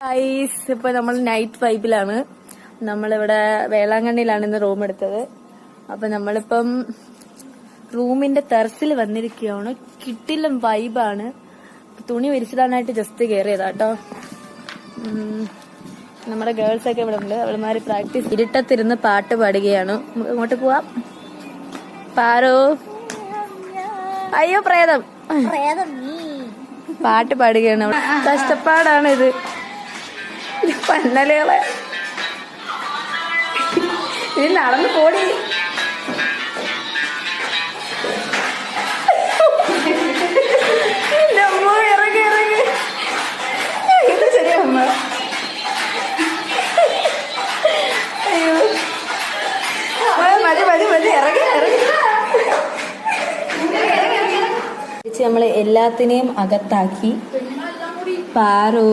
Guys, ഇപ്പൊ നമ്മൾ night വൈബിലാണ്. നമ്മളിവിടെ വേളാങ്കണ്ണിയിലാണ് ഇന്ന് റൂം എടുത്തത്. അപ്പൊ നമ്മളിപ്പം റൂമിന്റെ ടെറസിൽ വന്നിരിക്കുകയാണ്. കിട്ടില്ല വൈബാണ്. തുണി വിരിച്ചിടാനായിട്ട് ജസ്റ്റ് കയറിയതാട്ടോ. നമ്മുടെ ഗേൾസ് ഒക്കെ ഇവിടെ ഉണ്ട്. അവളുമാര് പ്രാക്ടീസ് ഇരുട്ടത്തിരുന്ന് പാട്ട് പാടുകയാണ്. ഇങ്ങോട്ട് പോവാം. പാറോ, അയ്യോ പ്രേതം പാട്ട് പാടുകയാണ്. അവിടെ കഷ്ടപ്പാടാണ് ഇത്. പന്നലുകളെ ഇനി നടന്നു പോടി. അമ്മ ഇറങ്ങി ഇറങ്ങി. ഇത് ശരിയാ അമ്മ. അയ്യോ മതി മതി മതി, ഇറങ്ങി ഇറങ്ങി. നമ്മള് എല്ലാത്തിനെയും അകത്താക്കി. പാറു